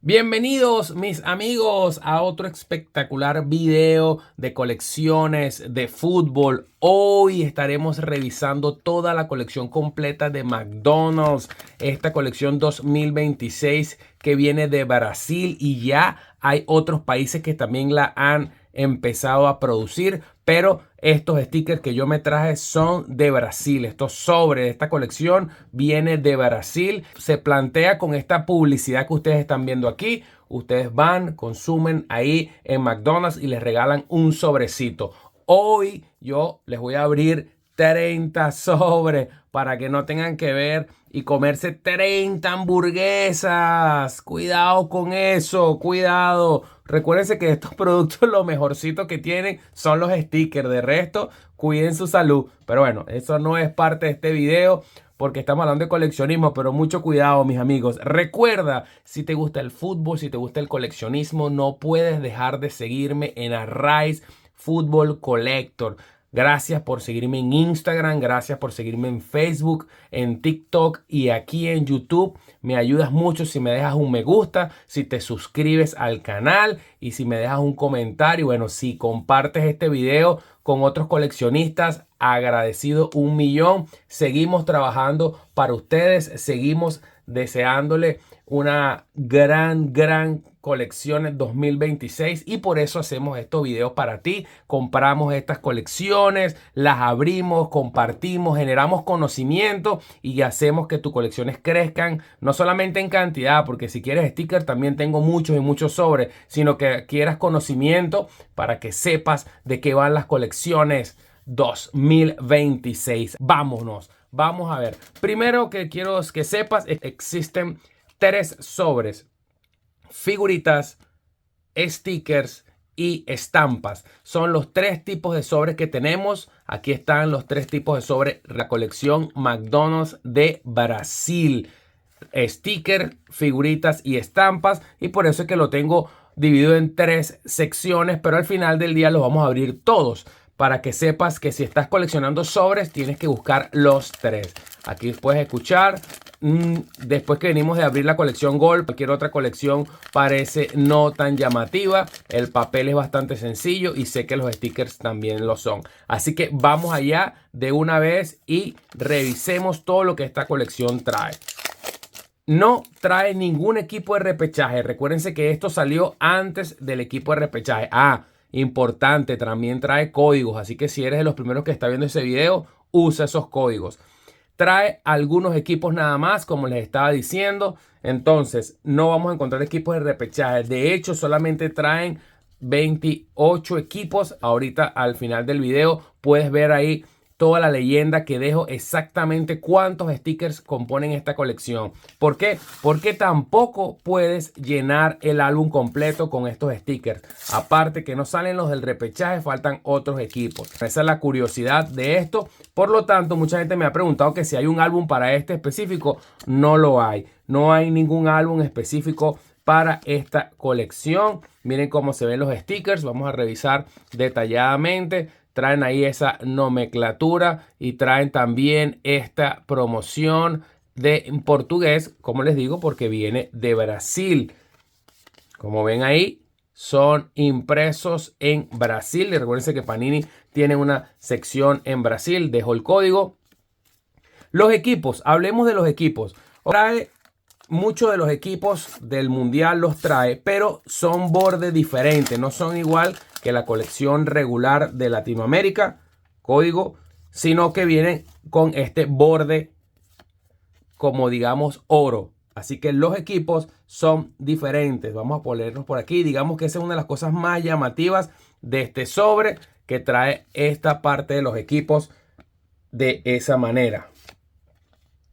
Bienvenidos mis amigos a otro espectacular video de colecciones de fútbol. Hoy estaremos revisando toda la colección completa de McDonald's. Esta colección 2026 que viene de Brasil y ya hay otros países que también la han empezado a producir, pero estos stickers que yo me traje son de Brasil. Estos sobres de esta colección viene de Brasil. Se plantea con esta publicidad que ustedes están viendo aquí. Ustedes van, consumen ahí en McDonald's y les regalan un sobrecito. Hoy yo les voy a abrir 30 sobres para que no tengan que ver y comerse 30 hamburguesas. Cuidado con eso, cuidado. Recuérdense que estos productos lo mejorcito que tienen son los stickers. De resto, cuiden su salud. Pero bueno, eso no es parte de este video porque estamos hablando de coleccionismo, pero mucho cuidado, mis amigos. Recuerda, si te gusta el fútbol, si te gusta el coleccionismo, no puedes dejar de seguirme en Arise Football Collector. Gracias por seguirme en Instagram, gracias por seguirme en Facebook, en TikTok y aquí en YouTube. Me ayudas mucho si me dejas un me gusta, si te suscribes al canal y si me dejas un comentario. Bueno, si compartes este video con otros coleccionistas, agradecido 1.000.000. Seguimos trabajando para ustedes, seguimos deseándole una gran colección en 2026 y por eso hacemos estos videos para ti. Compramos estas colecciones, las abrimos, compartimos, generamos conocimiento y hacemos que tus colecciones crezcan, no solamente en cantidad, porque si quieres stickers también tengo muchos y muchos sobres, sino que quieras conocimiento para que sepas de qué van las colecciones 2026. Vámonos. Vamos a ver. Primero que quiero que sepas, existen 3 sobres: figuritas, stickers y estampas. Son los 3 tipos de sobres que tenemos. Aquí están los 3 tipos de sobres. La colección McDonald's de Brasil. Sticker, figuritas y estampas. Y por eso es que lo tengo dividido en 3 secciones. Pero al final del día los vamos a abrir todos, para que sepas que si estás coleccionando sobres tienes que buscar los 3. Aquí puedes escuchar. Después que venimos de abrir la colección Gold, cualquier otra colección parece no tan llamativa. El papel es bastante sencillo y sé que los stickers también lo son. Así que vamos allá de una vez y revisemos todo lo que esta colección trae. No trae ningún equipo de repechaje. Recuérdense que esto salió antes del equipo de repechaje. Importante, también trae códigos, así que si eres de los primeros que está viendo ese video, usa esos códigos. Trae algunos equipos nada más, como les estaba diciendo. Entonces, no vamos a encontrar equipos de repechaje. De hecho, solamente traen 28 equipos. Ahorita al final del video puedes ver ahí toda la leyenda que dejo, exactamente cuántos stickers componen esta colección. ¿Por qué? Porque tampoco puedes llenar el álbum completo con estos stickers. Aparte que no salen los del repechaje, faltan otros equipos. Esa es la curiosidad de esto. Por lo tanto, mucha gente me ha preguntado que si hay un álbum para este específico. No lo hay. No hay ningún álbum específico para esta colección. Miren cómo se ven los stickers. Vamos a revisar detalladamente. Traen ahí esa nomenclatura y traen también esta promoción en portugués, como les digo, porque viene de Brasil. Como ven ahí, son impresos en Brasil. Y recuerden que Panini tiene una sección en Brasil. Dejo el código. Los equipos, hablemos de los equipos. Trae muchos de los equipos del mundial, los trae, pero son bordes diferentes. No son igual que la colección regular de Latinoamérica, código, sino que vienen con este borde como digamos oro. Así que los equipos son diferentes. Vamos a ponerlos por aquí. Digamos que esa es una de las cosas más llamativas de este sobre, que trae esta parte de los equipos de esa manera.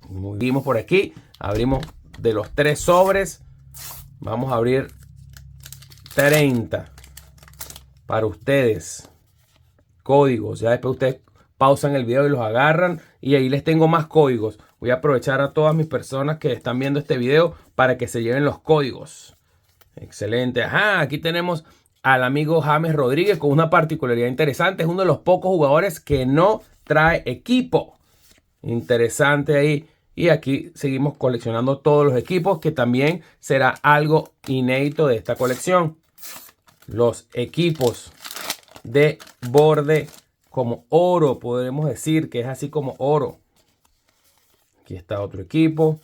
Seguimos por aquí. Abrimos de los 3 sobres. Vamos a abrir 30 para ustedes. Códigos. Ya después ustedes pausan el video y los agarran. Y ahí les tengo más códigos. Voy a aprovechar a todas mis personas que están viendo este video para que se lleven los códigos. Excelente. Aquí tenemos al amigo James Rodríguez con una particularidad interesante. Es uno de los pocos jugadores que no trae equipo. Interesante ahí Y aquí seguimos coleccionando todos los equipos, que también será algo inédito de esta colección. Los equipos de borde como oro, podemos decir que es así como oro. Aquí está otro equipo.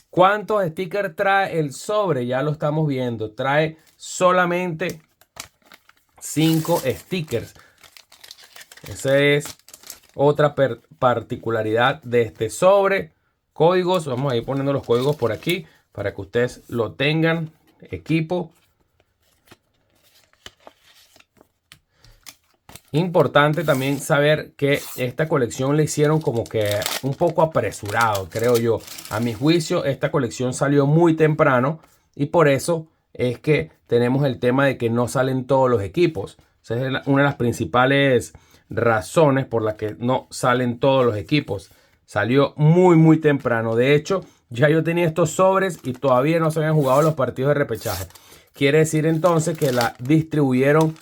¿Cuántos stickers trae el sobre? Ya lo estamos viendo. Trae solamente 5 stickers. Esa es otra particularidad de este sobre. Códigos. Vamos a ir poniendo los códigos por aquí para que ustedes lo tengan. Equipo. Importante también saber que esta colección la hicieron como que un poco apresurado, creo yo. A mi juicio, esta colección salió muy temprano y por eso es que tenemos el tema de que no salen todos los equipos. Esa es una de las principales razones por las que no salen todos los equipos. Salió muy temprano. De hecho, ya yo tenía estos sobres y todavía no se habían jugado los partidos de repechaje. Quiere decir entonces que la distribuyeron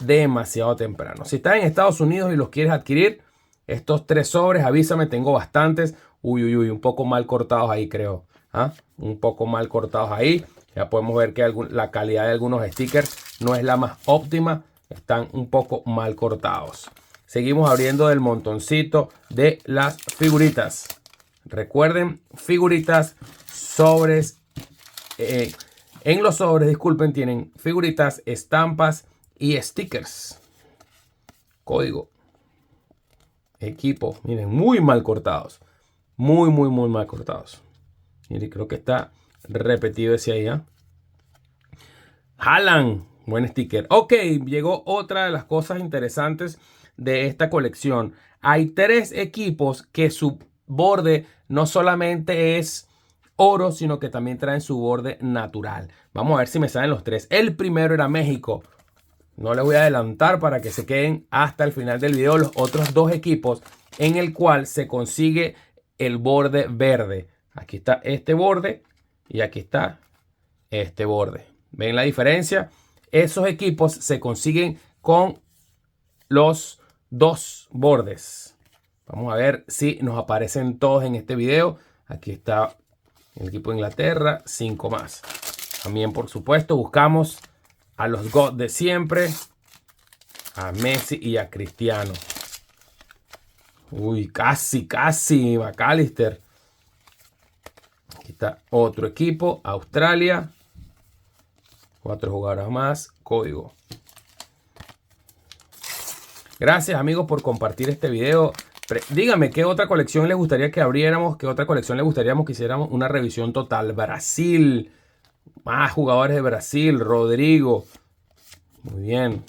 demasiado temprano. Si estás en Estados Unidos y los quieres adquirir, estos 3 sobres, avísame, tengo bastantes. Uy, un poco mal cortados ahí, creo. Un poco mal cortados ahí. Ya podemos ver que la calidad de algunos stickers no es la más óptima. Están un poco mal cortados. Seguimos abriendo el montoncito de las figuritas. Recuerden, figuritas, sobres. En los sobres, disculpen, tienen figuritas, estampas y stickers. Código. Equipo. Miren, muy mal cortados. Muy mal cortados. Miren, creo que está repetido ese ahí. Haaland. Buen sticker. Ok, llegó otra de las cosas interesantes de esta colección. Hay 3 equipos que su borde no solamente es oro, sino que también traen su borde natural. Vamos a ver si me salen los 3. El primero era México. No les voy a adelantar para que se queden hasta el final del video los otros 2 equipos en el cual se consigue el borde verde. Aquí está este borde y aquí está este borde. ¿Ven la diferencia? Esos equipos se consiguen con los 2 bordes. Vamos a ver si nos aparecen todos en este video. Aquí está el equipo de Inglaterra, 5 más. También, por supuesto, buscamos a los GOAT de siempre, a Messi y a Cristiano. Uy, casi, McAllister. Aquí está otro equipo, Australia. 4 jugadores más, código. Gracias, amigos, por compartir este video. Díganme qué otra colección les gustaría que abriéramos, qué otra colección les gustaría que hiciéramos una revisión total. Brasil, más jugadores de Brasil, Rodrigo. Muy bien.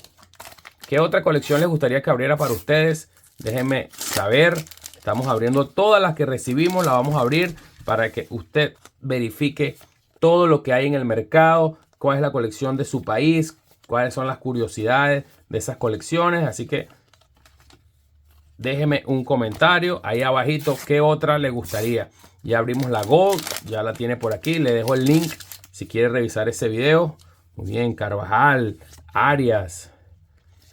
¿Qué otra colección les gustaría que abriera para ustedes? Déjenme saber. Estamos abriendo todas las que recibimos, las vamos a abrir para que usted verifique todo lo que hay en el mercado, cuál es la colección de su país, cuáles son las curiosidades de esas colecciones. Así que déjeme un comentario ahí abajito qué otra le gustaría. Ya abrimos la Gold, ya la tiene por aquí. Le dejo el link si quiere revisar ese video. Muy bien, Carvajal, Arias,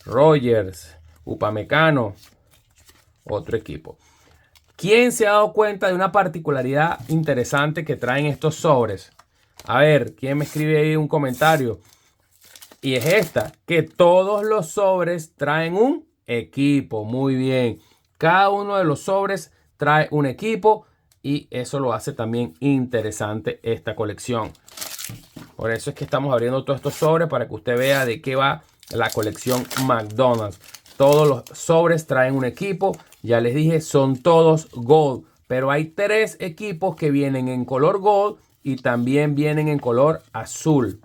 Rogers, Upamecano, otro equipo. ¿Quién se ha dado cuenta de una particularidad interesante que traen estos sobres? A ver, ¿quién me escribe ahí un comentario? Y es esta, que todos los sobres traen un equipo. Muy bien. Cada uno de los sobres trae un equipo y eso lo hace también interesante esta colección. Por eso es que estamos abriendo todos estos sobres para que usted vea de qué va la colección McDonald's. Todos los sobres traen un equipo. Ya les dije, son todos gold. Pero hay 3 equipos que vienen en color gold y también vienen en color azul.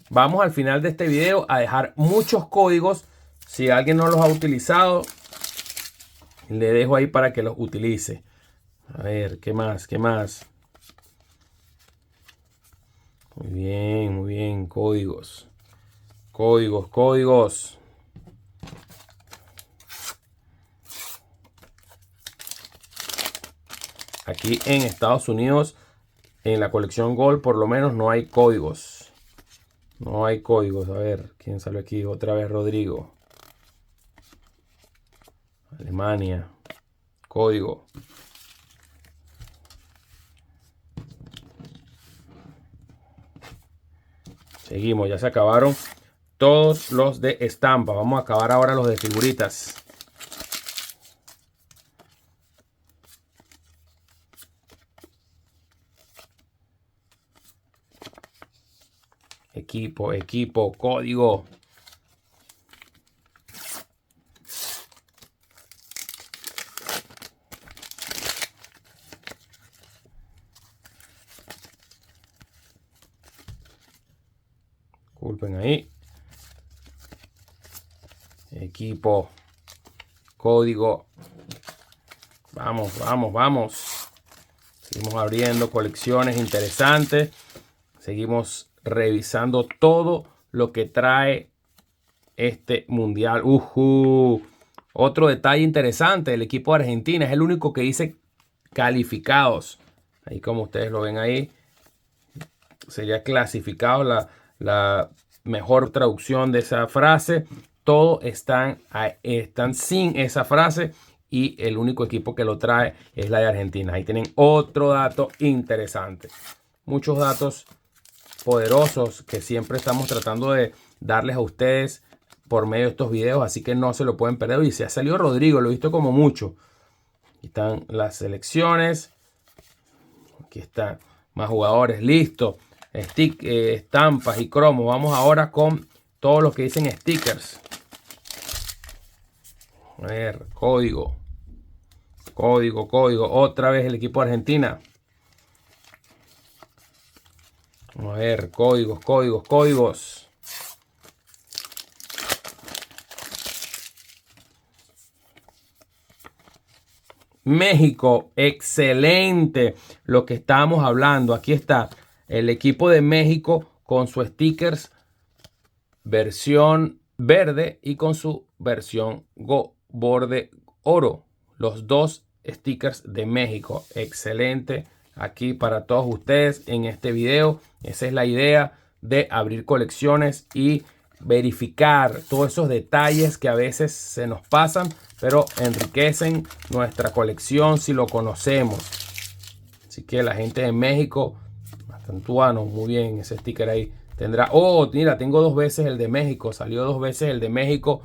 Vamos al final de este video a dejar muchos códigos. Si alguien no los ha utilizado, le dejo ahí para que los utilice. A ver, ¿qué más? ¿Qué más? Muy bien. Códigos. Códigos. Aquí en Estados Unidos, en la colección Gold, por lo menos no hay códigos. No hay códigos. A ver, ¿quién salió aquí? Otra vez Rodrigo. Alemania. Código. Seguimos, ya se acabaron todos los de estampa. Vamos a acabar ahora los de figuritas. Equipo, código. Disculpen ahí. Equipo, código. Vamos. Seguimos abriendo colecciones interesantes. Seguimos revisando todo lo que trae este mundial. Otro detalle interesante, el equipo de Argentina es el único que dice calificados. Ahí como ustedes lo ven ahí, sería clasificado la mejor traducción de esa frase. Todos están sin esa frase y el único equipo que lo trae es la de Argentina. Ahí tienen otro dato interesante. Muchos datos poderosos que siempre estamos tratando de darles a ustedes por medio de estos videos, así que no se lo pueden perder. Y se ha salido Rodrigo, lo he visto como mucho. Aquí están las selecciones. Aquí están más jugadores, listo. Estampas y cromos. Vamos ahora con todo lo que dicen stickers. A ver, código. Otra vez el equipo de Argentina. Vamos a ver, códigos. México, excelente. Lo que estábamos hablando. Aquí está el equipo de México con su stickers versión verde y con su versión borde oro. Los dos stickers de México. Excelente. Aquí para todos ustedes en este video. Esa es la idea de abrir colecciones y verificar todos esos detalles que a veces se nos pasan, pero enriquecen nuestra colección si lo conocemos. Así que la gente de México, Tantuano, muy bien, ese sticker ahí tendrá. Oh, mira, tengo 2 veces el de México. Salió 2 veces el de México.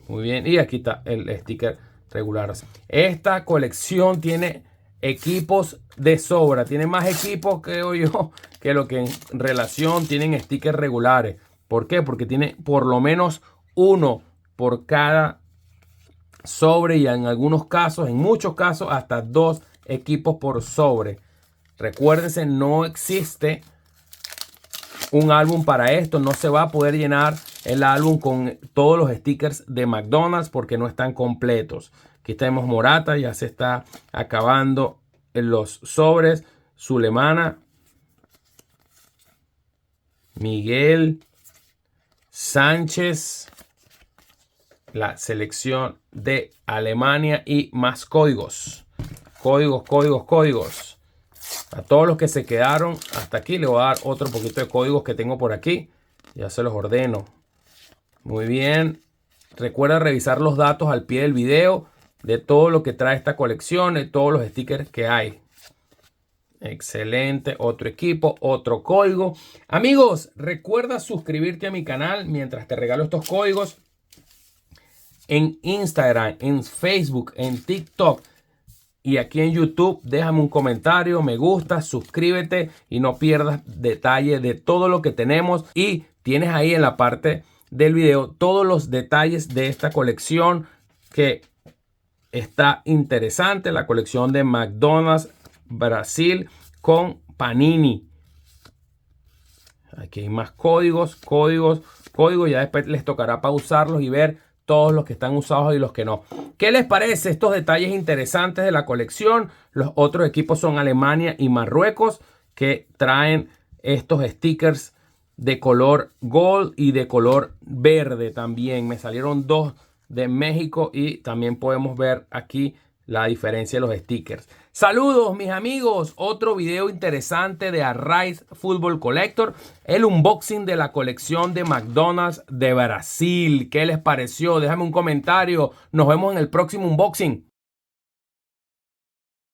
Muy bien. Y aquí está el sticker regular. Esta colección tiene equipos de sobra. Tiene más equipos, creo yo, que lo que en relación tienen stickers regulares. ¿Por qué? Porque tiene por lo menos uno por cada sobre y en algunos casos, en muchos casos, hasta 2 equipos por sobre. Recuérdense, no existe un álbum para esto. No se va a poder llenar el álbum con todos los stickers de McDonald's porque no están completos. Aquí tenemos Morata, ya se está acabando en los sobres. Sulemana, Miguel, Sánchez, la selección de Alemania y más códigos. Códigos. A todos los que se quedaron hasta aquí le voy a dar otro poquito de códigos que tengo por aquí. Ya se los ordeno. Muy bien. Recuerda revisar los datos al pie del video de todo lo que trae esta colección, de todos los stickers que hay. Excelente. Otro equipo, otro código. Amigos, recuerda suscribirte a mi canal mientras te regalo estos códigos. En Instagram, en Facebook, en TikTok y aquí en YouTube. Déjame un comentario, me gusta, suscríbete y no pierdas detalle de todo lo que tenemos. Y tienes ahí en la parte del video todos los detalles de esta colección que está interesante. La colección de McDonald's Brasil con Panini. Aquí hay más códigos. Ya después les tocará pausarlos y ver todos los que están usados y los que no. ¿Qué les parece estos detalles interesantes de la colección? Los otros equipos son Alemania y Marruecos, que traen estos stickers de color gold y de color verde también. Me salieron 2 de México y también podemos ver aquí la diferencia de los stickers. Saludos mis amigos, otro video interesante de Arise Football Collector, el unboxing de la colección de McDonald's de Brasil. ¿Qué les pareció? Déjame un comentario, nos vemos en el próximo unboxing.